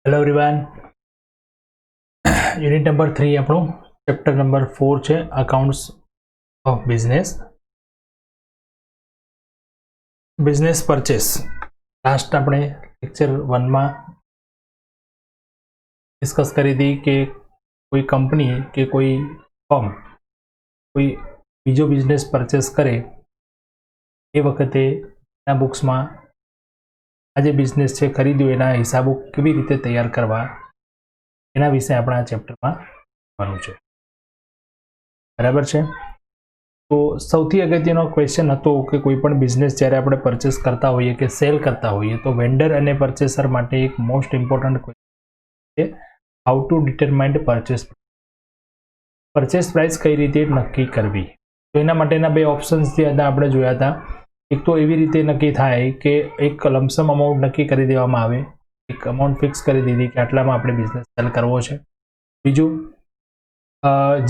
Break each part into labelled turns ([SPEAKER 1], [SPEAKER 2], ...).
[SPEAKER 1] Hello everyone. Unit number 3 આપણું chapter number 4 છે accounts of business purchase. Last આપણે lecture 1 માં ડિસ્કસ કરી હતી કે કોઈ કંપની કે કોઈ ફર્મ કોઈ બીજો બિઝનેસ પરચેસ કરે એ વખતે એના બુક્સમાં આ જે બિઝનેસ છે ખરીદ્યો એના હિસાબો કેવી રીતે તૈયાર કરવા એના વિશે આપણે આ ચેપ્ટરમાં ભણવાનું છે। બરાબર છે। તો સૌથી અગત્યનો ક્વેશ્ચન હતો કે કોઈ પણ બિઝનેસ જ્યારે આપણે પરચેસ કરતા હોઈએ કે સેલ કરતા હોઈએ તો વેન્ડર અને પરચેસર માટે એક મોસ્ટ ઇમ્પોર્ટન્ટ ક્વેશ્ચન છે, how to determine purchase price કઈ રીતે નક્કી કરવી। તો એના માટેના બે ઓપ્શન્સ જે હતા આપણે જોયા હતા। એક તો એવી રીતે નક્કી થાય કે એક લમસમ અમાઉન્ટ નક્કી કરી દેવામાં આવે, એક અમાઉન્ટ ફિક્સ કરી દીધી કે આટલામાં આપણે બિઝનેસ સેલ કરવો છે। બીજું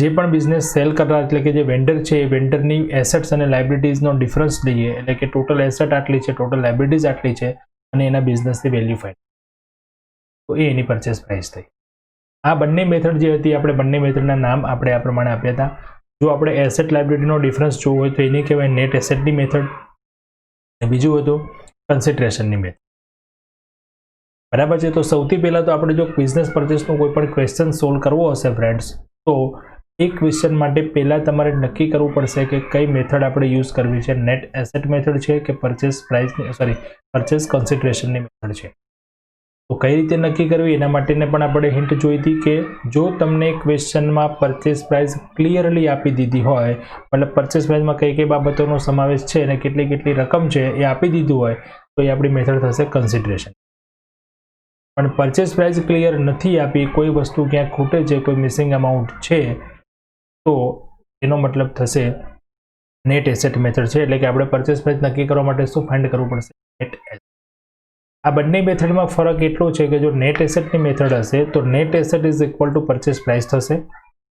[SPEAKER 1] જે પણ બિઝનેસ સેલ કરનાર એટલે કે જે વેન્ડર છે એ વેન્ડરની એસેટ્સ અને લાયબિલિટીઝનો ડિફરન્સ લઈએ, એટલે કે ટોટલ એસેટ આટલી છે, ટોટલ લાયબિલિટીઝ આટલી છે અને એના બિઝનેસની વેલ્યુ ફાઇન્ડ, તો એ એની પરચેસ પ્રાઇસ થઈ। આ બંને મેથડ જે હતી આપણે બંને મેથડના નામ આપણે આ પ્રમાણે આપ્યા હતા। જો આપણે એસેટ લાયબિલિટીનો ડિફરન્સ જોવો હોય તો એને કહેવાય નેટ એસેટની મેથડ, બીજું હતું કન્સિડરેશનની મેથડ। બરાબર છે। તો સૌથી પહેલાં તો આપણે જો બિઝનેસ પરચેસનો કોઈ પણ ક્વેશ્ચન સોલ્વ કરવો હશે ફ્રેન્ડ્સ, તો એ ક્વેશ્ચન માટે પહેલાં તમારે નક્કી કરવું પડશે કે કઈ મેથડ આપણે યુઝ કરવી છે, નેટ એસેટ મેથડ છે કે પરચેસ કન્સિડરેશનની મેથડ છે। તો કઈ રીતે નક્કી કરવી એના માટેને પણ આપણે હિન્ટ જોઈ હતી કે જો તમને ક્વેશ્ચનમાં પરચેસ પ્રાઇસ ક્લિયરલી આપી દીધી હોય, મતલબ પરચેસ પ્રાઇસમાં કઈ કઈ બાબતોનો સમાવેશ છે અને કેટલી કેટલી રકમ છે એ આપી દીધું હોય તો એ આપણી મેથડ થશે કન્સિડરેશન। પણ પરચેસ પ્રાઇસ ક્લિયર નથી આપી, કોઈ વસ્તુ ક્યાંક ખૂટે છે, કોઈ મિસિંગ અમાઉન્ટ છે, તો એનો મતલબ થશે નેટ એસેટ મેથડ છે। એટલે કે આપણે પરચેસ પ્રાઇસ નક્કી કરવા માટે શું ફાઇન્ડ કરવું પડશે, નેટ એસેટ। આ બંને મેથડમાં ફરક એટલો છે કે જો નેટ એસેટની મેથડ હશે તો net asset is equal two purchase price થશે,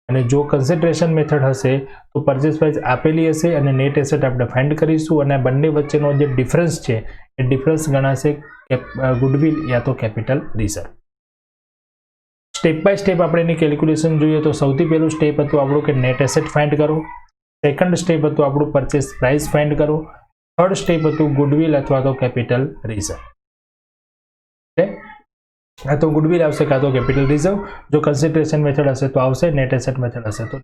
[SPEAKER 1] અને જો કન્સિડરેશન મેથડ હશે તો પરચેસ પ્રાઇસ આપેલી હશે અને નેટ એસેટ આપણે ફાઇન્ડ કરીશું, અને આ બંને વચ્ચેનો જે ડિફરન્સ છે એ ડિફરન્સ ગણાશે ગુડવિલ યા તો capital reserve. Step by step આપણે એની કેલ્ક્યુલેશન જોઈએ તો સૌથી પહેલું સ્ટેપ હતું આપણું કે નેટ એસેટ ફાઇન્ડ કરો, સેકન્ડ સ્ટેપ હતું આપણું પરચેસ પ્રાઇસ ફાઇન્ડ કરો, થર્ડ સ્ટેપ હતું ગુડવિલ અથવા તો કેપિટલ રિઝર્વ। કાં તો ગુડવિલ આવશે કાં તો કેપિટલ રિઝર્વ, જો કન્સિડરેશન મેથડ હશે તો આવશે, નેટ એસેટ મેથડ હશે તો।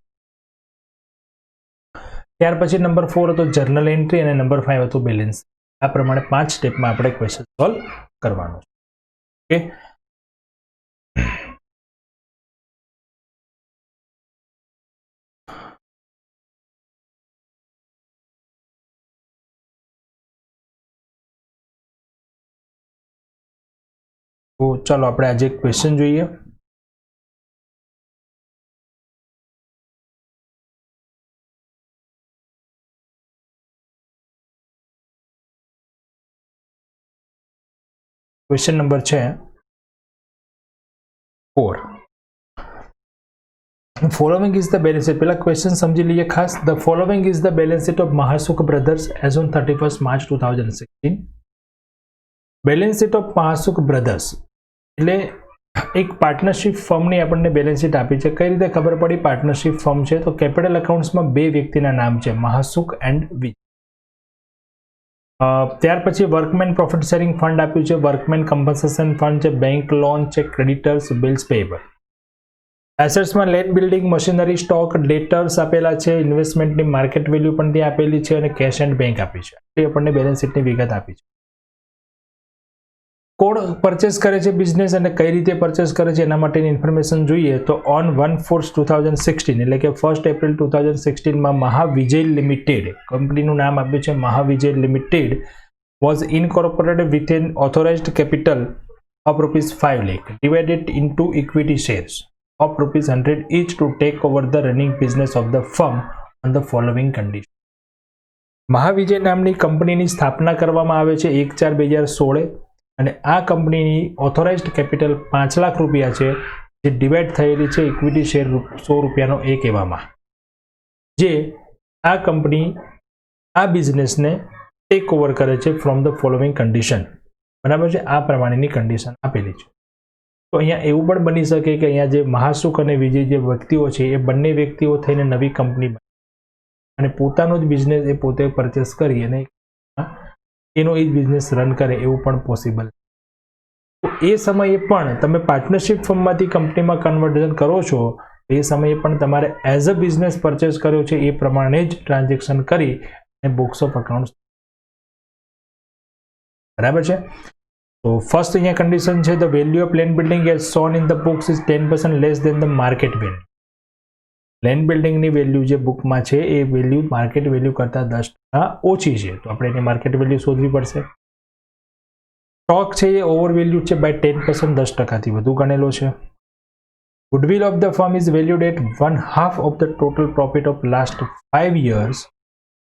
[SPEAKER 1] ત્યાર પછી નંબર 4 હતો જર્નલ એન્ટ્રી અને નંબર 5 હતું બેલેન્સ। આ પ્રમાણે 5 સ્ટેપમાં આપણે ક્વેશ્ચન સોલ્વ કરવાનો છે। ઓકે, તો ચાલો આપણે આજે ક્વેશ્ચન જોઈએ। ક્વેશ્ચન નંબર છે 4, following is the balance sheet. પહેલા ક્વેશ્ચન સમજી લઈએ ખાસ। The following is the balance sheet of Mahasukh brothers as on 31 March 2016। Balance sheet of Mahasukh brothers એટલે એક પાર્ટનરશિપ ફર્મની આપણને બેલેન્સ શીટ આપી છે। કઈ રીતે ખબર પડી પાર્ટનરશિપ ફર્મ છે, તો કેપિટલ એકાઉન્ટ્સમાં બે વ્યક્તિના નામ છે, મહાસુખ એન્ડ વિજય। ત્યાર પછી વર્કમેન પ્રોફિટ શેરિંગ ફંડ આપ્યું છે, વર્કમેન કમ્પન્સેશન ફંડ છે, બેંક લોન છે, ક્રેડિટર્સ, બિલ્સ પેયેબલ। એસેટ્સમાં land, building, machinery, stock, debtors આપેલા છે, ઇન્વેસ્ટમેન્ટની માર્કેટ વેલ્યુ પણ ત્યાં આપેલી છે અને કેશ એન્ડ બેંક આપી છે। એ આપણને બેલેન્સ શીટની વિગત આપી છે। કોણ પરચેસ કરે છે બિઝનેસ અને કઈ રીતે પરચેસ કરે છે એના માટેની ઇન્ફોર્મેશન જોઈએ તો ઓન 1/4/2016 એટલે કે 1 એપ્રિલ 2016માં મહાવિજય લિમિટેડ, કંપનીનું નામ આપ્યું છે Mahavijay limited, was incorporated with an authorised capital of ₹5 lakh divided into equity shares of ₹100 each to take over the running business of the firm on the following condition। મહાવિજય નામની કંપનીની સ્થાપના કરવામાં આવે છે 1/4/2016 અને આ કંપનીની ઓથોરાઇઝ્ડ કેપિટલ 5 લાખ રૂપિયા છે, જે ડિવાઈડ થયેલી છે ઇક્વિટી શેર ₹100નો એક એવામાં, જે આ કંપની આ બિઝનેસને ટેક ઓવર કરે છે ફ્રોમ ધ ફોલોઇંગ કન્ડિશન। બરાબર છે, આ પ્રમાણેની કન્ડિશન આપેલી છે। તો અહીંયા એવું પણ બની શકે કે અહીંયા જે મહાસુખ અને વિજય જે વ્યક્તિઓ છે એ બંને વ્યક્તિઓ થઈને નવી કંપની અને પોતાનો જ બિઝનેસ એ પોતે પરચેસ કરી અને એનો એ જ બિઝનેસ રન કરે એવું પણ પોસિબલ. તો એ સમયે પણ તમે પાર્ટનરશિપ ફર્મમાંથી કંપનીમાં કન્વર્ઝન કરો છો, એ સમયે પણ તમારે એઝ અ બિઝનેસ પરચેસ કર્યો છે એ પ્રમાણે જ ટ્રાન્ઝેક્શન કરી અને બુક્સ ઓફ અકાઉન્ટ. બરાબર છે. તો ફર્સ્ટ અહીંયા કન્ડિશન છે, the value of land building as shown in the books is 10% less than the market value. Land બિલ્ડિંગની વેલ્યુ જે બુકમાં છે એ વેલ્યુ માર્કેટ વેલ્યુ કરતાં 10% ઓછી છે, તો આપણે એની માર્કેટ વેલ્યુ શોધવી પડશે. સ્ટોક છે એ ઓવર વેલ્યુ છે બાય 10%, 10%થી વધુ ગણેલો છે. Goodwill of the firm is valued at 1/2 of the total profit of last 5 years.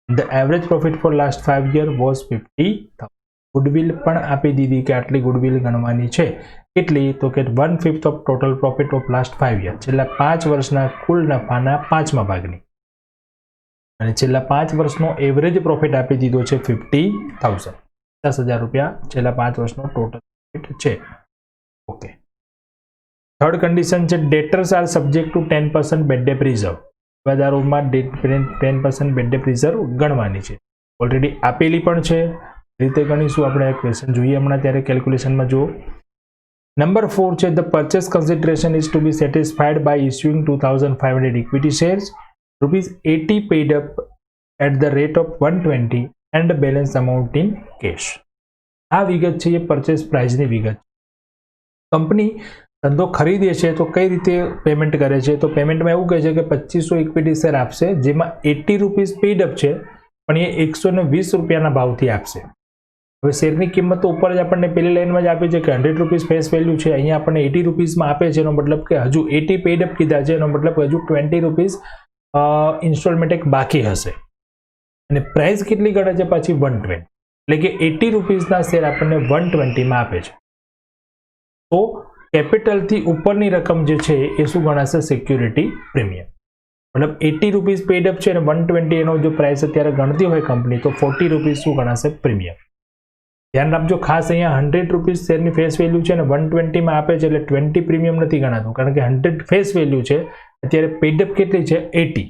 [SPEAKER 1] The average profit for last 5 years was 50,000. Goodwill પણ આપી દીધી કે આટલી ગુડવિલ ગણવાની છે. કેટલી? તો કે 1/5 of total profit of last 5 years, છેલ્લા 5 વર્ષના કુલ નફાના 5મા ભાગની. અને છેલ્લા 5 વર્ષનો એવરેજ પ્રોફિટ આપી દીધો છે 50,000. 50,000 રૂપિયા છેલ્લા 5 વર્ષનો ટોટલ પ્રોફિટ છે. ઓકે. થર્ડ કન્ડિશન છે, debtors are subject to 10% bad debt reserve. બજારોમાં 10% બેડ ડેટ રિઝર્વ ગણવાની છે. ઓલરેડી આપેલી પણ છે. રીતે ગણીશું આપણે. ક્વેશ્ચન જોઈએ હમણાં, ત્યારે કેલ્ક્યુલેશનમાં જુઓ. નંબર 4 છે, the purchase consideration is to be satisfied by issuing 2,500 equity shares, ₹80 paid up at the rate of 120 and balance amount in cash. આ વિગત છે એ પરચેસ પ્રાઇસની વિગત. કંપની ધંધો ખરીદે છે તો કઈ રીતે પેમેન્ટ કરે છે? તો પેમેન્ટમાં એવું કહે છે કે 2500 ઇક્વિટી શેર આપશે, જેમાં ₹80 પેડ અપ છે, પણ એ 120 રૂપિયાના ભાવથી આપશે. હવે શેરની કિંમત તો ઉપર જ આપણને પેલી લાઈનમાં જ આપી છે કે ₹100 ફેસ વેલ્યુ છે, અહીંયા આપણને ₹80 આપે છે. એનો મતલબ કે હજુ 80 પેડ અપ કીધા છે, એનો મતલબ હજુ ₹20 ઇન્સ્ટોલમેન્ટ એક બાકી હશે. અને પ્રાઇસ કેટલી ગણે છે પાછી? 120. એટલે કે ₹80ના શેર આપણને 120માં આપે છે. તો કેપિટલથી ઉપરની રકમ જે છે એ શું ગણાશે? Security premium. મતલબ ₹80 પેડ અપ છે અને 120 એનો જો પ્રાઇસ અત્યારે ગણતી હોય કંપની, તો ₹40 શું ગણાશે? પ્રીમિયમ. ધ્યાન રાખજો ખાસ, અહીંયા ₹100 શેરની ફેસ વેલ્યુ છે અને 120માં આપે છે, એટલે 20 પ્રીમિયમ નથી ગણાતું, કારણ કે 100 ફેસ વેલ્યુ છે. અત્યારે પેડ અપ કેટલી છે? 80.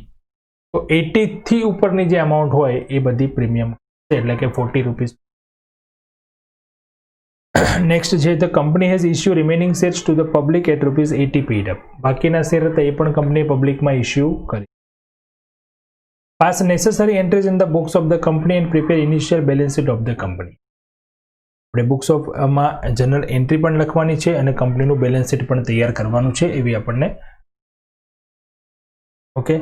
[SPEAKER 1] તો 80 થી ઉપરની જે અમાઉન્ટ હોય એ બધી પ્રીમિયમ છે, એટલે કે ₹40. નેક્સ્ટ છે, the company has issue remaining shares to the public at ₹80 paid up. બાકીના શેર હતા એ પણ કંપની પબ્લિકમાં ઇસ્યુ કરી. Pass necessary entries in the books of the company and prepare initial balance sheet of the company. આપણે books ઓફમાં general entry પણ લખવાની છે અને કંપનીનું બેલેન્સ શીટ પણ તૈયાર કરવાનું છે, એવી આપણને. ઓકે.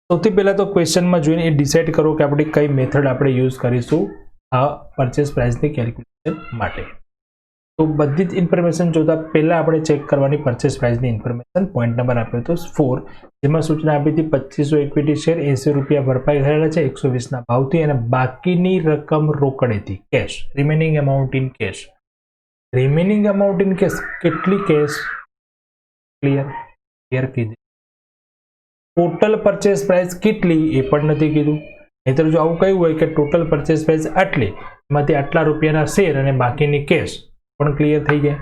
[SPEAKER 1] સૌથી પહેલા તો ક્વેશ્ચનમાં જોઈને એ ડિસાઇડ કરો કે આપણે કઈ મેથડ આપણે યુઝ કરીશું આ પરચેસ પ્રાઇસની કેલ્ક્યુલેશન માટે. તો બધી જ ઇન્ફોર્મેશન જોતા પહેલા આપણે ચેક કરવાની પરચેસ પ્રાઇસની ઇન્ફોર્મેશન. પોઈન્ટ નંબર આપ્યો હતો 4, જેમાં સૂચના આપી હતી 2500 ઇક્વિટી શેર ₹80 ભરપાઈ થયેલા છે 120ના ભાવથી, અને બાકીની રકમ રોકડેથી, cash. Remaining amount in cash. Remaining amount in cash કેટલી કેશ? ક્લિયર કીધું. ટોટલ પરચેસ પ્રાઇસ કેટલી એ પણ નથી કીધું. નહીતર જો આવું કહ્યું હોય કે ટોટલ પરચેસ પ્રાઇસ આટલી, એમાંથી આટલા રૂપિયાના શેર અને બાકીની કેશ, પણ ક્લિયર થઈ જાય.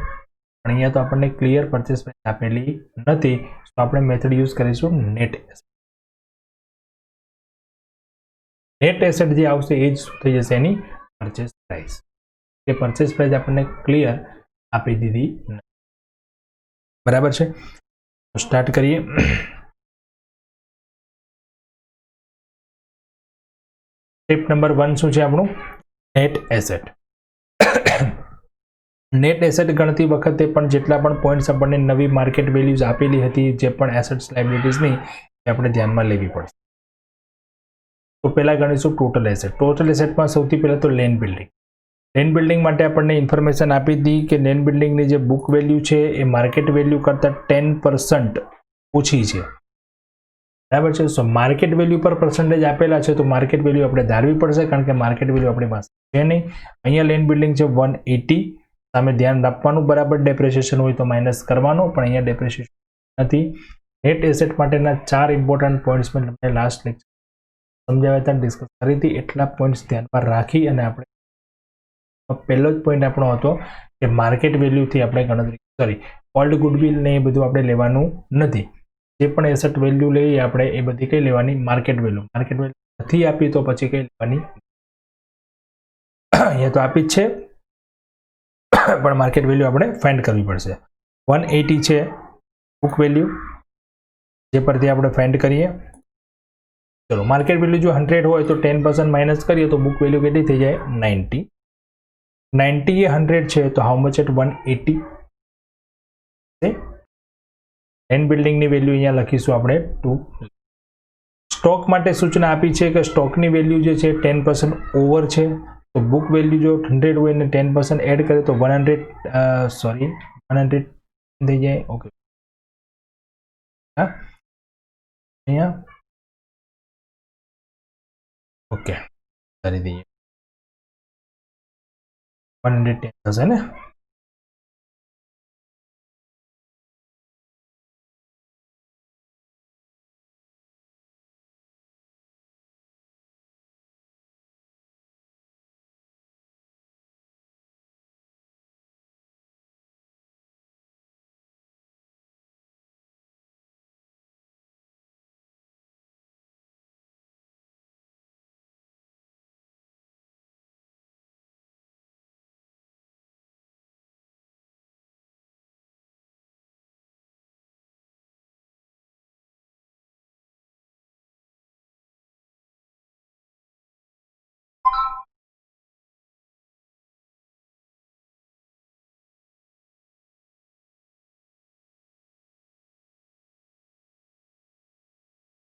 [SPEAKER 1] પણ અહીંયા તો આપણને ક્લિયર પરચેસ પ્રાઇસ આપેલી નથી, તો આપણે મેથડ યુઝ કરીશું નેટ એસેટ. નેટ એસેટ જે આવશે એ જ થઈ જશે એની પરચેસ પ્રાઇસ. એ પરચેસ પ્રાઇસ આપણને ક્લિયર આપી દીધી. બરાબર છે. તો સ્ટાર્ટ કરીએ. સ્ટેપ નંબર 1 શું છે આપણું? Net asset. નેટ એસેટ ગણતી વખતે પણ જેટલા પણ પોઈન્ટ્સ આપણને નવી માર્કેટ વેલ્યુઝ આપેલી હતી, જે પણ એસેટ્સ લાયબિલિટીઝની, એ આપણે ધ્યાનમાં લેવી પડશે. તો પહેલા ગણીશું ટોટલ એસેટ. ટોટલ એસેટમાં સૌથી પહેલા તો લેન્ડ બિલ્ડિંગ. લેન્ડ બિલ્ડિંગ માટે આપણને ઇન્ફોર્મેશન આપી હતી કે લેન્ડ બિલ્ડિંગની જે બુક વેલ્યુ છે એ માર્કેટ વેલ્યુ કરતાં 10% ઓછી છે. બરાબર છે. સો માર્કેટ વેલ્યુ પર પર્સન્ટેજ આપેલા છે, તો માર્કેટ વેલ્યુ આપણે ધારવી પડશે, કારણ કે માર્કેટ વેલ્યુ આપણી પાસે છે નહીં. અહીંયા લેન્ડ બિલ્ડિંગ છે 180. સામે ધ્યાન રાખવાનું, બરાબર ડેપ્રિસિએશન હોય તો માઇનસ કરવાનો, પણ અહીંયા ડેપ્રિસિએશન નથી. નેટ એસેટ માટેના 4 ઇમ્પોર્ટન્ટ પોઈન્ટ્સ મેં તમને લાસ્ટ લેક્ચર સમજાવ્યા હતા, ડિસ્કસ કરી હતી. એટલા પોઈન્ટ્સ ધ્યાનમાં રાખી અને આપણે પહેલો જ પોઈન્ટ આપણો હતો કે માર્કેટ વેલ્યુથી આપણે ગણતરી સોરી ઓલ્ડ ગુડવિલ ને એ બધું આપણે લેવાનું નથી. જે પણ એસેટ વેલ્યુ લઈએ આપણે એ બધી કઈ લેવાની, માર્કેટ વેલ્યુ નથી આપી તો પછી કઈ લેવાની, અહીંયા તો આપી જ છે પણ માર્કેટ વેલ્યુ આપણે ફાઇન્ડ કરવી પડશે. 180 છે બુક વેલ્યુ, જે પરથી આપણે ફાઇન્ડ કરીએ. ચલો માર્કેટ વેલ્યુ જો 100 હોય તો 10% માઇનસ કરીએ તો બુક વેલ્યુ કેટલી થઈ જાય, 90. 90 એ 100 છે તો હાઉ મચ એટ 180. લેન્ડ બિલ્ડિંગની વેલ્યુ અહીંયા લખીશું આપણે 2. સ્ટોક માટે સૂચના આપી છે કે સ્ટોકની વેલ્યુ જે છે 10% ઓવર છે, તો બુક વેલ્યુ જો 100 હોય ને 10% એડ કરે તો 100 થઈ જાય. ઓકે, હા અહીંયા ઓકે કરી દઈએ, 110 થશે ને.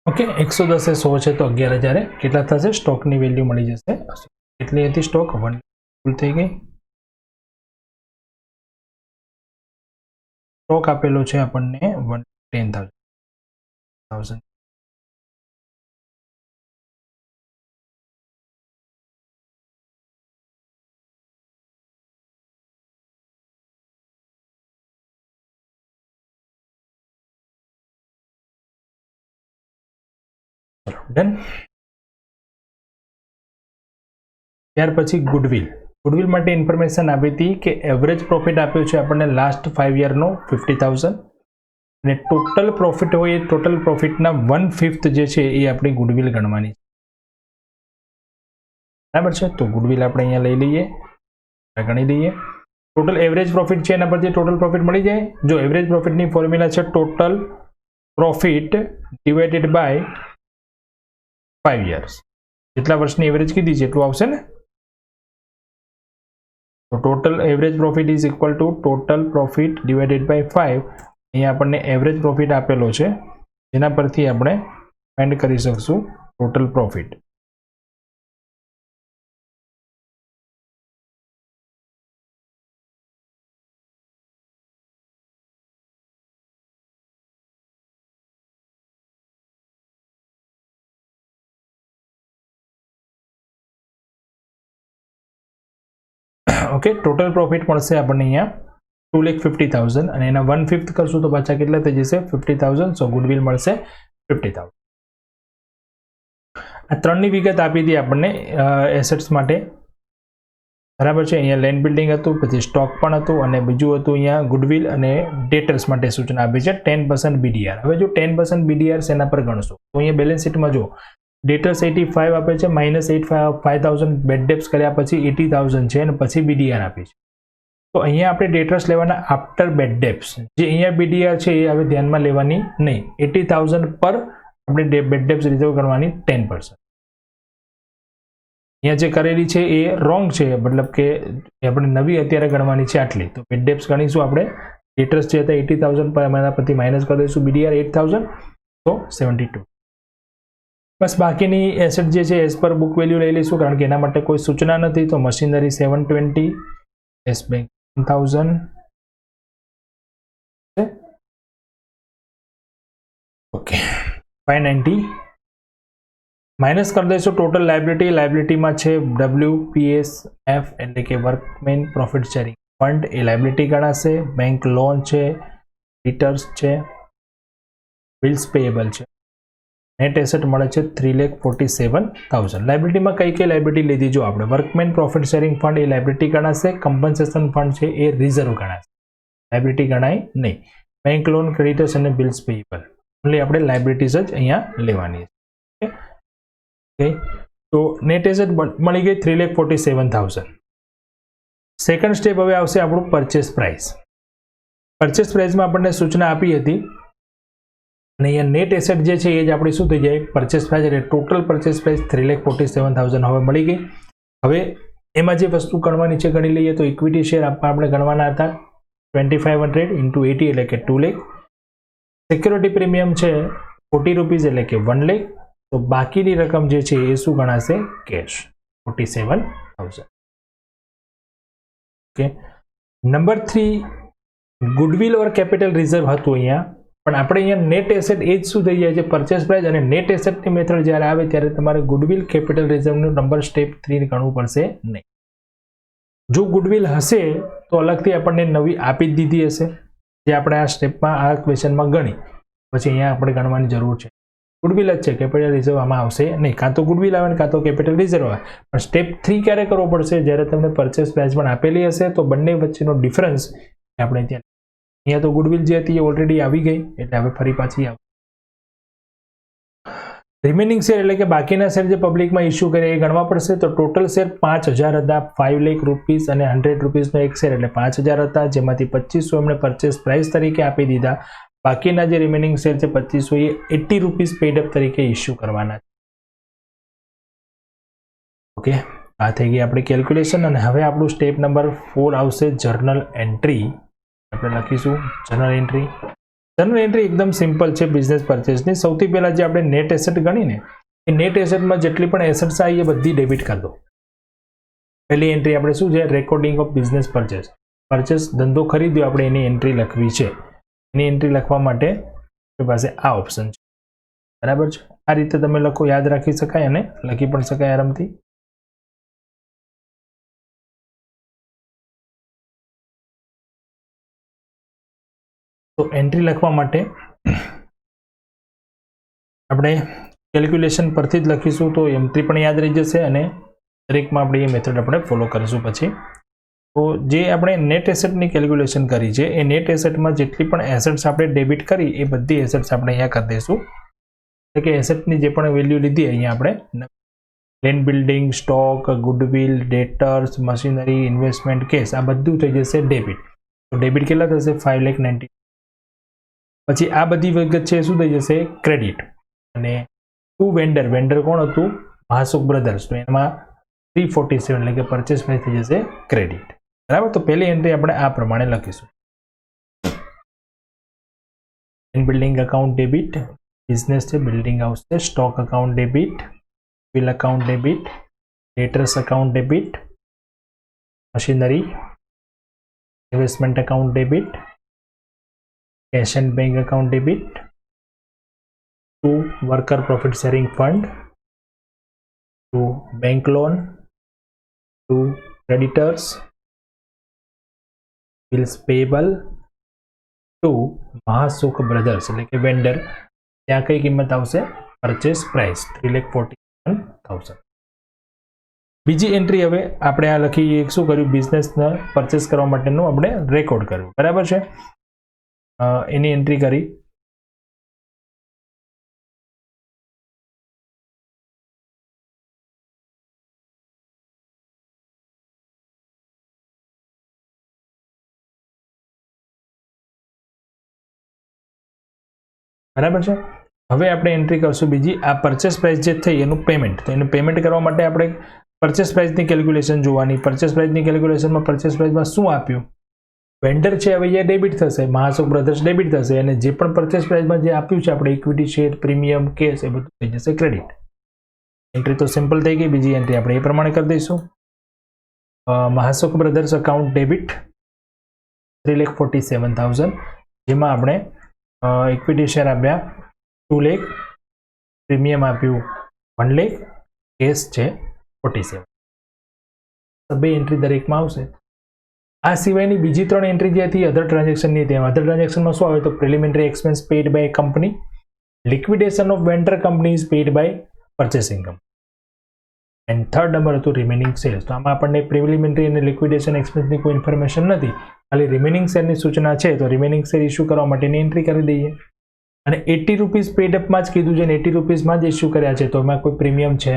[SPEAKER 1] ઓકે 110 એ 100 છે તો 11,000 કેટલા થશે, સ્ટોકની વેલ્યુ મળી જશે. કેટલી હતી સ્ટોક, 1 ફૂલ થઈ ગઈ. સ્ટોક આપેલો છે આપણને 110,000. ડન. ત્યાર પછી ગુડવિલ માટે ઇન્ફોર્મેશન આપી હતી કે એવરેજ પ્રોફિટ આપ્યો છે આપણને લાસ્ટ 5 યરનો 50,000 અને ટોટલ પ્રોફિટ હોય એ ટોટલ પ્રોફિટના 1/5 જે છે એ આપણી ગુડવિલ ગણવાની છે. બરાબર છે, તો ગુડવિલ આપણે અહીંયા લઈ લઈએ, ગણી લઈએ. ટોટલ એવરેજ પ્રોફિટ છે એના પરથી ટોટલ પ્રોફિટ મળી જાય. જો એવરેજ પ્રોફિટની ફોર્મ્યુલા છે total profit divided by 5 years. જેટલા વર્ષની એવરેજ કીધી છે એટલું આવશે ને. તો total average profit is equal to total profit divided by 5. અહીંયા આપણને એવરેજ પ્રોફિટ આપેલો છે જેના પરથી આપણે ફાઇન્ડ કરી શકશું total profit. Okay, total profit મળશે આપણને અહીંયા 2,50,000 અને એના 1/5 કરશું તો પાછા કેટલા થઈ જશે, 50,000. સો ગુડવિલ મળશે 50,000. આ ત્રણની વિગત આપી હતી આપણને એસેટ્સ માટે. બરાબર છે, અહીંયા લેન્ડ બિલ્ડિંગ હતું, પછી સ્ટોક પણ હતું અને બીજું હતું અહીંયા ગુડવિલ અને ડેટર્સ માટે સૂચના આપી છે 10% BDR. હવે જો 10% BDR એના પર ગણશો તો અહીંયા બેલેન્સ શીટમાં જો ડેટર્સ 85 આપે છે, -5,000 બેડ ડેપ્સ કર્યા પછી 80,000 છે અને પછી BDR આપી છે. તો અહીંયા આપણે ડેટર્સ લેવાના આફ્ટર બેડ ડેપ્સ. જે અહીંયા BDR છે એ હવે ધ્યાનમાં લેવાની નહીં. 80,000 પર આપણે બેડ ડેપ્સ રિઝર્વ કરવાની 10%. અહીંયા જે કરેલી છે એ રોંગ છે, મતલબ કે આપણે નવી અત્યારે ગણવાની છે આટલી. તો બેડ ડેપ્સ ગણીશું આપણે. ડેટર્સ જે હતા 80,000 પર એના પરથી માઇનસ કરી દઈશું BDR 8,000, તો 72. બસ બાકીની એસેટ જે છે એઝ પર બુક વેલ્યુ લઈ લઈશું કારણ કે એના માટે કોઈ સૂચના નથી. તો machinery 720, yes bank 1,000, okay 590 minus કરી દઈશું ટોટલ લાયબિલિટીમાં છે WPSF એટલે કે વર્કમેન પ્રોફિટ શેરિંગ ફંડ, એ લાયબિલિટી ગણાશે. બેંક લોન છે, રિટર્ન્સ છે, બિલ્સ પેયેબલ છે. નેટ એસેટ મળે છે 3,47,000. લાયબિલિટીમાં કઈ કઈ લાયબિલિટી લીધી જો આપણે, વર્કમેન પ્રોફિટ શેરિંગ ફંડ એ લાયબિલિટી ગણાશે, કમ્પન્સેશન ફંડ છે એ રિઝર્વ ગણાશે. લાયબિલિટી ગણાય નહીં. બેંક લોન, ક્રેડિટર્સ અને બિલ્સ પેયેબલ ઓનલી આપણે લાયબિલિટીઝ જ અહીંયા લેવાની છે. ઓકે, તો નેટ એસેટ મળી ગઈ 3,47,000. સેકન્ડ સ્ટેપ હવે આવશે આપણું પરચેસ પ્રાઇસ. પરચેસ પ્રાઇસમાં આપણને સૂચના આપી હતી અને અહીંયા નેટ એસેટ જે છે એ જ આપણી શું થઈ જાય પરચેસ પ્રાઇસ, એટલે ટોટલ પરચેસ પ્રાઇસ 3,47,000 હવે મળી ગઈ. હવે એમાં જે વસ્તુ ગણવાની છે ગણી લઈએ. તો ઇક્વિટી શેર આપણે ગણવાના હતા 2,500 × 80 એટલે કે 2 લાખ. સિક્યોરિટી પ્રીમિયમ છે 40 રૂપીસ એટલે કે 1 લાખ. તો બાકીની રકમ જે છે એ શું ગણાશે કેશ 47,000. ઓકે, નંબર 3 ગુડવિલ ઓર કેપિટલ રિઝર્વ હતું અહીંયા, પણ આપણે અહીંયા નેટ એસેટ એ જ શું થઈ જાય છે પરચેસ પ્રાઇસ, અને નેટ એસેટની મેથડ જ્યારે આવે ત્યારે તમારે ગુડવિલ કેપિટલ રિઝર્વનું નંબર સ્ટેપ 3 ગણવું પડશે નહીં. જો ગુડવિલ હશે તો અલગથી આપણને નવી આપી જ દીધી હશે, જે આપણે આ સ્ટેપમાં આ ક્વેશ્ચનમાં ગણી, પછી અહીંયા આપણે ગણવાની જરૂર છે. ગુડવિલ જ છે, કેપિટલ રિઝર્વ આમાં આવશે નહીં. કાં તો ગુડવિલ આવે ને કાં તો કેપિટલ રિઝર્વ આવે. પણ સ્ટેપ 3 ક્યારે કરવો પડશે? જ્યારે તમને પરચેસ પ્રાઇસ પણ આપેલી હશે તો બંને વચ્ચેનો ડિફરન્સ આપણે ત્યાં, અહીંયા તો ગુડવિલ જે હતી એ ઓલરેડી આવી ગઈ એટલે હવે ફરી પાછી આવે. રિમેનિંગ શેર એટલે કે બાકીના શેર જે પબ્લિકમાં ઇસ્યુ કરે એ ગણવા પડશે. તો ટોટલ શેર 5,000 હતા, 5 લાખ રૂપીસ અને 100 રૂપીસનો એક શેર એટલે 5,000 હતા, જેમાંથી 2500 એમણે પરચેસ પ્રાઇસ તરીકે આપી દીધા. બાકીના જે રિમેનિંગ શેર છે 2500 એ 80 રૂપીસ પેડઅપ તરીકે ઇસ્યુ કરવાના છે. ઓકે, આ થઈ ગઈ આપણી કેલ્ક્યુલેશન. અને હવે આપણું સ્ટેપ નંબર 4 આવશે જર્નલ એન્ટ્રી. આપણે લખીશું જર્નલ એન્ટ્રી. જર્નલ એન્ટ્રી એકદમ સિમ્પલ છે બિઝનેસ પરચેસની. સૌથી પહેલાં જે આપણે નેટ એસેટ ગણીને એ નેટ એસેટમાં જેટલી પણ એસેટ્સ આવી એ બધી ડેબિટ કરી દો. પહેલી એન્ટ્રી આપણે શું છે recording of business purchase. Purchase ધંધો ખરીદ્યો આપણે એની એન્ટ્રી લખવી છે. એની એન્ટ્રી લખવા માટે આપણી પાસે આ ઓપ્શન છે, બરાબર છે. આ રીતે તમે લખો, યાદ રાખી શકાય અને લખી પણ શકાય આરામથી. તો એન્ટ્રી લખવા માટે આપણે કેલ્ક્યુલેશન પરથી જ લખીશું, તો એન્ટ્રી પણ યાદ રહી જશે અને દરેકમાં આપણે એ મેથડ આપણે ફોલો કરીશું પછી. તો જે આપણે નેટ એસેટની કેલ્ક્યુલેશન કરી છે એ નેટ એસેટમાં જેટલી પણ એસેટ્સ આપણે ડેબિટ કરી એ બધી એસેટ્સ આપણે અહીંયા કરી દઈશું. એટલે કે એસેટની જે પણ વેલ્યુ લીધી અહીંયા આપણે land building, stock, goodwill, debtors, machinery, investment, cash આ બધું થઈ જશે ડેબિટ. તો ડેબિટ કેટલા થશે 5,90,000. પછી આ બધી વિગત છે શું થઈ જશે ક્રેડિટ. અને ટુ વેન્ડર, વેન્ડર કોણ હતું મહાસુખ બ્રધર્સ, તો એમાં 347 એટલે કે પરચેસ પ્રાઇસ થઈ જશે ક્રેડિટ. બરાબર, તો પહેલી એન્ટ્રી આપણે આ પ્રમાણે લખીશું. બિલ્ડિંગ અકાઉન્ટ ડેબિટ, બિઝનેસ છે બિલ્ડિંગ આવશે, stock account debit, bill account debit, ડેટર્સ account debit, machinery, investment account debit, cash and bank account debit, to worker profit sharing fund, to bank loan, to creditors, bills payable, to Mahasukh brothers એટલે કે vendor. ત્યાં કઈ કિંમત આવશે purchase price 3,41,000. બીજી entry હવે આપણે આ લખી શું કર્યું બિઝનેસને પરચેસ કરવા માટેનું આપણે રેકોર્ડ કર્યું, બરાબર છે. એની એન્ટ્રી કરી. બરાબર છે. હવે આપણે એન્ટ્રી કરશું બીજી આ પરચેસ પ્રાઇસ જે થઈ એનું પેમેન્ટ. તો એનું પેમેન્ટ કરવા માટે આપણે પરચેસ પ્રાઇસની કેલ્ક્યુલેશન જોવાની. પરચેસ પ્રાઇસની કેલ્ક્યુલેશનમાં પરચેસ પ્રાઇસમાં શું આપ્યું વેન્ડર છે હવે અહીંયા ડેબિટ થશે, મહાસુખ બ્રધર્સ ડેબિટ થશે, અને જે પણ પરચેસ પ્રાઇસમાં જે આપ્યું છે આપણે ઇક્વિટી શેર, પ્રીમિયમ, કેશ એ બધું થઈ જશે ક્રેડિટ. એન્ટ્રી તો સિમ્પલ થઈ ગઈ. બીજી એન્ટ્રી આપણે એ પ્રમાણે કરી દઈશું. મહાસુખ બ્રધર્સ અકાઉન્ટ ડેબિટ 3,47,000, જેમાં આપણે ઇક્વિટી શેર આપ્યા 2 લાખ, પ્રીમિયમ આપ્યું 1 લાખ, કેશ છે 47. બે એન્ટ્રી દરેકમાં આવશે. આ સિવાયની બીજી 3 એન્ટ્રી જે હતી અધર ટ્રાન્ઝેક્શનની, ત્યાં અધર ટ્રાન્ઝેક્શનમાં શું આવે તો preliminary expense paid by company, liquidation of vendor company is paid by purchasing company, and third number હતું રિમેનિંગ સેલ્સ. તો આમાં આપણને પ્રિલિમિનરી અને લિક્વિડેશન એક્સપેન્સની કોઈ ઇન્ફોર્મેશન નથી, ખાલી રિમેનિંગ શેરની સૂચના છે તો રિમેનિંગ શેર ઇસ્યુ કરવા માટેની એન્ટ્રી કરી દઈએ. અને 80 રૂપીસ પેડ અપમાં જ કીધું છે ને 80 રૂપીસમાં જ ઇસ્યુ કર્યા છે તો એમાં કોઈ પ્રીમિયમ છે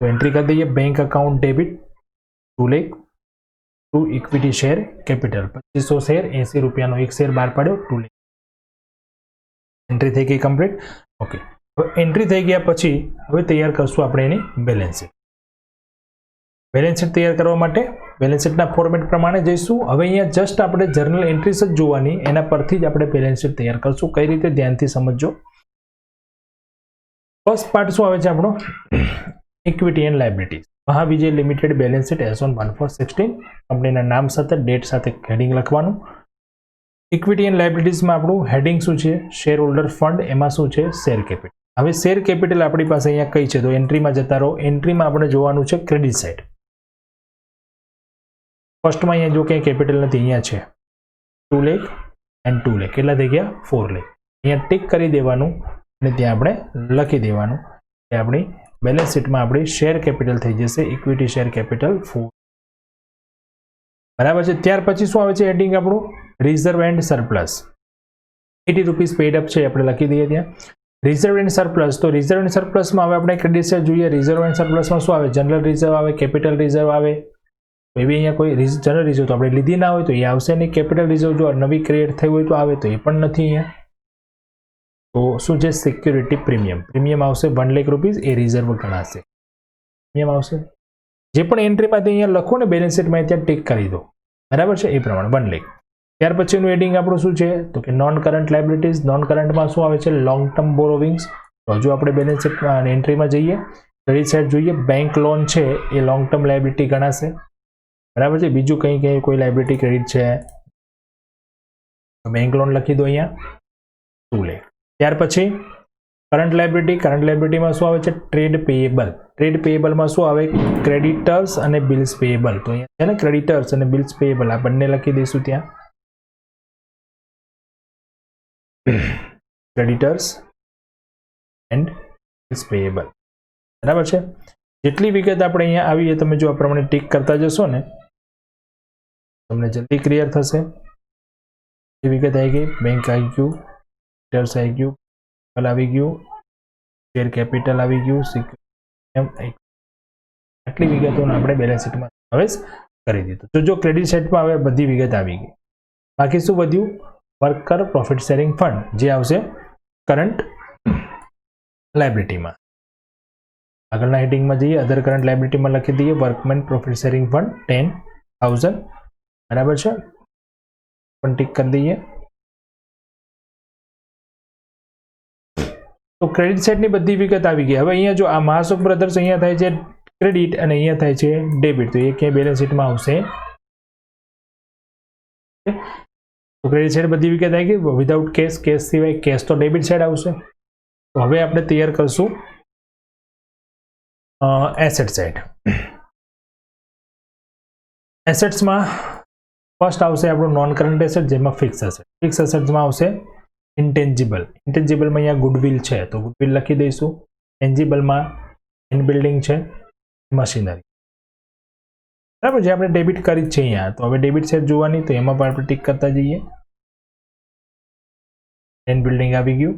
[SPEAKER 1] તો એન્ટ્રી કરી દઈએ. Bank account debit 2 lakh two equity share capital 2500 share 80 રૂપિયાનો એક શેર બહાર પાડ્યો 2 લાખ. એન્ટ્રી થઈ ગઈ કમ્પ્લીટ. ઓકે, હવે એન્ટ્રી થઈ ગયા પછી હવે તૈયાર કરશું આપણે એની બેલેન્સ શીટ. બેલેન્સ શીટ તૈયાર કરવા માટે બેલેન્સ શીટના ફોર્મેટ પ્રમાણે જઈશું. હવે અહીંયા જસ્ટ આપણે જર્નલ એન્ટ્રીસ જ જોવાની, એના પરથી જ આપણે બેલેન્સ શીટ તૈયાર કરશું. કઈ રીતે ધ્યાનથી સમજજો. ફર્સ્ટ પાર્ટ શું આવે છે આપણો? Equity and liabilities Mahavijay limited balance sheet S1/1/16 કંપનીના નામ સાથે ડેટ સાથે હેડિંગ લખવાનું. ઇક્વિટી એન્ડ લાયબિલિટીઝમાં આપણું હેડિંગ શું છે? Share holder fund. એમાં શું છે? Share capital. હવે શેર કેપિટલ આપણી પાસે અહીંયા કઈ છે તો એન્ટ્રીમાં જતા રહો. એન્ટ્રીમાં આપણે જોવાનું છે ક્રેડિટ સાઇડ. ફર્સ્ટમાં અહીંયા જો કંઈ કેપિટલ નથી, અહીંયા છે 2 લાખ એન્ડ 2 લાખ. કેટલા થઈ ગયા? 4 લાખ. અહીંયા ટિક કરી દેવાનું અને ત્યાં આપણે લખી દેવાનું કે આપણી બેલેન્સ શીટમાં આપણી શેર કેપિટલ થઈ જશે ઇક્વિટી શેર કેપિટલ 4. બરાબર છે. ત્યાર પછી શું આવે છે હેડિંગ આપણું? Reserve and surplus. 80 rupees paid up છે આપણે લખી દઈએ ત્યાં. રિઝર્વ એન્ડ સરપ્લસ, તો રિઝર્વ એન્ડ સરપ્લસમાં હવે આપણે ક્રેડિટ શેર જોઈએ. રિઝર્વ એન્ડ સરપ્લસમાં શું આવે? જનરલ રિઝર્વ આવે, કેપિટલ રિઝર્વ આવે. એવી અહીંયા કોઈ જનરલ રિઝર્વ તો આપણે લીધી ના હોય તો એ આવશે નહીં. કેપિટલ રિઝર્વ જો નવી ક્રિએટ થઈ હોય તો આવે તો એ પણ નથી અહીંયા. તો શું છે? Security premium. પ્રીમિયમ આવશે 1 લાખ રૂપીસ, એ રિઝર્વ ગણાશે. પ્રીમિયમ આવશે. જે પણ એન્ટ્રીમાં અહીંયા લખો ને બેલેન્સ શીટમાં ત્યાં ટિક કરી દો. બરાબર છે? એ પ્રમાણે 1 લાખ. ત્યાર પછીનું હેડિંગ આપણું શું છે તો કે નોન કરંટ લાયબિલિટીઝ. નોન કરંટમાં શું આવે છે? Long term borrowings. તો હજુ આપણે બેલેન્સ શીટમાં એન્ટ્રીમાં જઈએ, ક્રેડિટ સાઇડ જોઈએ. બેંક લોન છે એ લોંગ ટર્મ લાયબિલિટી ગણાશે. બરાબર છે? બીજું કંઈ કોઈ લાયબિલિટી ક્રેડિટ છે બેંક લોન લખી દો અહીંયા 2 લાખ. ત્યાર પછી કરંટ લાયબિલિટી. કરંટ લાયબિલિટીમાં શું આવે છે? ટ્રેડ પેયેબલ. ટ્રેડ પેયેબલમાં શું આવે? ક્રેડિટર્સ અને બિલ્સ પેયેબલ. તો અહીંયા છે ને ક્રેડિટર્સ અને બિલ્સ પેયેબલ આ બંને લખી દઈશું ત્યાં. Creditors and bills payable. બરાબર છે? જેટલી વિગત આપણે અહીંયા આવી તમે જો આ પ્રમાણે ટિક કરતા જશો ને તમને જલ્દી ક્લિયર થશે. એ વિગત આવી ગઈ. બેંક આવી ગયું, ક્રેડિટર્સ આવી ગયું, આવી ગયું, શેર કેપિટલ આવી ગયું, આટલી વિગતોને આપણે બેલેન્સ શીટમાં સમાવેશ કરી દીધો. તો જો ક્રેડિટ સાઇડમાં હવે બધી વિગત આવી ગઈ. બાકી શું વધ્યું? વર્કર પ્રોફિટ શેરિંગ ફંડ જે આવશે કરંટ લાયબિલિટીમાં. આગળના હેડિંગમાં જઈએ, અધર કરંટ લાયબિલિટીમાં લખી દઈએ વર્કમેન પ્રોફિટ શેરિંગ ફંડ 10,000. બરાબર છે? પણ ટિક કરી દઈએ. તો ક્રેડિટ સાઇડની બધી વિગત આવી ગઈ. હવે અહીંયા જો આ મહાસુખ બ્રધર્સ અહીંયા થાય છે ક્રેડિટ અને અહીંયા થાય છે ડેબિટ, તો એ ક્યાંય બેલેન્સ શીટમાં આવશે. તો ક્રેડિટ સાઇડ બધી વિગત આવી ગઈ. વિધાઉટ કેશ, કેશ સિવાય કેશ તો ડેબિટ સાઇડ આવશે. તો હવે આપણે તૈયાર કરશું એસેટ સાઇડ. એસેટ્સમાં ફર્સ્ટ આવશે આપણું નોન કરંટ એસેટ, જેમાં ફિક્સ એસેટ. ફિક્સ એસેટ્સમાં આવશે ઇન્ટેન્જિબલ. ઇન્ટેન્જિબલમાં અહીંયા ગુડવિલ છે તો ગુડવિલ લખી દઈશું. ટેન્જિબલમાં ઇન બિલ્ડિંગ છે, મશીનરી. બરાબર, જે આપણે ડેબિટ કરી જ છે અહીંયા. તો હવે ડેબિટ સાઇડ જોવાની, તો એમાં પણ આપણે ટિક કરતા જઈએ. ઇન બિલ્ડિંગ આવી ગયું.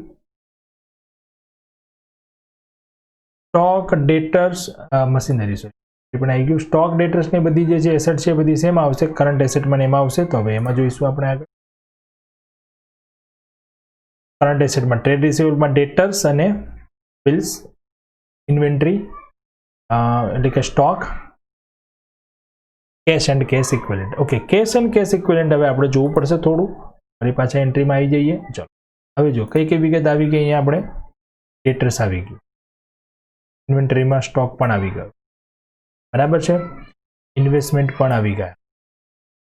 [SPEAKER 1] સ્ટોક ડેટર્સ મશીનરી છે એ પણ આવી ગયું. સ્ટોક ડેટર્સ ની બધી જે એસેટ છે બધી સેમ આવશે, કરંટ એસેટમાં એમાં આવશે. તો હવે એમાં જોઈશું આપણે આગળ. કરંટ એસેટમાં ટ્રેડ રિસીવેબલમાં ડેટર્સ અને બિલ્સ, ઇન્વેન્ટરી એટલે કે stock, cash and cash equivalent. Okay, cash and cash equivalent હવે આપણે જોવું પડશે થોડું. ફરી પાછા એન્ટ્રીમાં આવી જઈએ. ચલો હવે જો કઈ કઈ વિગત આવી ગઈ. અહીંયા આપણે ડેટર્સ આવી ગયું, ઇન્વેન્ટરીમાં સ્ટોક પણ આવી ગયો. બરાબર છે? ઇન્વેસ્ટમેન્ટ પણ આવી ગયા.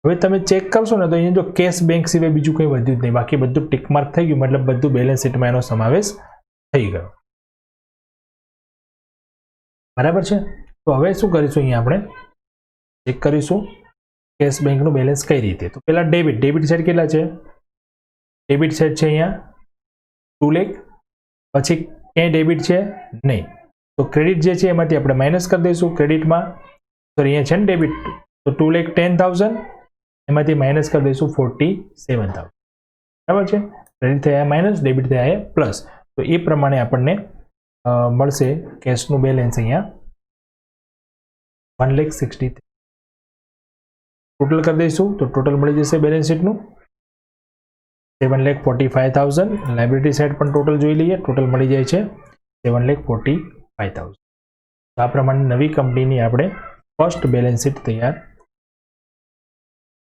[SPEAKER 1] હવે તમે ચેક કરશો ને તો અહીંયા જો કેશ બેંક સિવાય બીજું કંઈ વધ્યું જ નહીં. બાકી બધું ટિક માર્ક થઈ ગયું, મતલબ બધું બેલેન્સ શીટમાં એનો સમાવેશ થઈ ગયો. બરાબર છે? તો હવે શું કરીશું? અહીંયા આપણે ચેક કરીશું કેશ બેંકનું બેલેન્સ કઈ રીતે. તો પહેલા ડેબિટ. ડેબિટ સાઇડ કેટલા છે? ડેબિટ સાઇડ છે અહીંયા 2 લાખ. પછી ક્યાંય ડેબિટ છે નહીં. તો ક્રેડિટ જે છે એમાંથી આપણે માઇનસ કરી દઈશું. ક્રેડિટમાં સોરી અહીંયા છે ને ડેબિટ, તો 2,10,000 એમાંથી માઇનસ કરી દઈશું 47,000. બરાબર છે. ક્રેડિટ થયા માઇનસ, ડેબિટ થયા પ્લસ. તો એ પ્રમાણે આપણને મળશે કેશનું બેલેન્સ અહીંયા 1,60,000. ટોટલ કરી દઈશું તો ટોટલ મળી જશે બેલેન્સ શીટનું 7,45,000. લાયબિલિટી સાઇડ પણ ટોટલ જોઈ લઈએ. ટોટલ મળી જાય છે 7,45,000. તો આ પ્રમાણે નવી કંપનીની આપણે ફર્સ્ટ બેલેન્સ શીટ તૈયાર.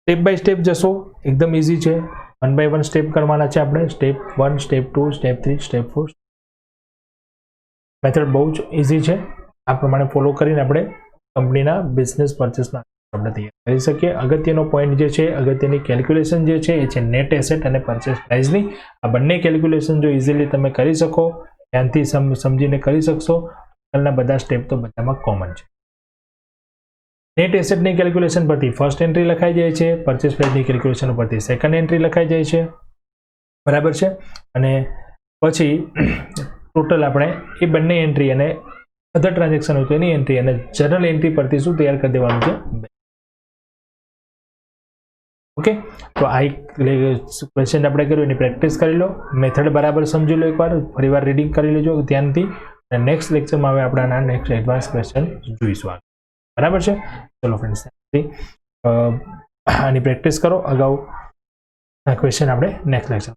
[SPEAKER 1] સ્ટેપ બાય સ્ટેપ જશો, એકદમ ઇઝી છે. 1 by 1 સ્ટેપ કરવાના છે આપણે. Step 1, step 2, step 3, step 4. Method બહુ જ ઇઝી છે. આ પ્રમાણે ફોલો કરીને આપણે કંપનીના બિઝનેસ પરચેસના આપણે તૈયાર કરી શકીએ. અગત્યનો પોઈન્ટ જે છે, અગત્યની કેલ્ક્યુલેશન જે છે એ છે નેટ એસેટ અને પરચેસ પ્રાઇસની. આ બંને કેલ્ક્યુલેશન જો ઇઝીલી તમે કરી શકો, ધ્યાનથી સમજીને કરી શકશો, આગળના બધા સ્ટેપ તો બધામાં કોમન છે. નેટ એસેટની કેલ્ક્યુલેશન પરથી ફર્સ્ટ એન્ટ્રી લખાઈ જાય છે, પરચેસ પ્રાઇસની કેલ્ક્યુલેશન પરથી સેકન્ડ એન્ટ્રી લખાઈ જાય છે. બરાબર છે. અને પછી ટોટલ આપણે એ બંને એન્ટ્રી અને અધર ટ્રાન્ઝેક્શન હોય તો એની એન્ટ્રી અને જનરલ એન્ટ્રી પરથી શું તૈયાર કરી દેવાનું છે. ઓકે, તો આ ક્વેશ્ચન આપણે કર્યું એની પ્રેક્ટિસ કરી લો, મેથડ બરાબર સમજી લો, એકવાર ફરીવાર રીડિંગ કરી લેજો ધ્યાનથી. અને નેક્સ્ટ લેક્ચરમાં હવે આપણે આના નેક્સ્ટ એડવાન્સ ક્વેશ્ચન જોઈશું. બરાબર છે. ચલો ફ્રેન્ડ્સ, આની પ્રેક્ટિસ કરો. અગાઉ આ ક્વેશ્ચન આપણે next lecture.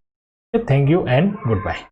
[SPEAKER 1] Thank you and good bye.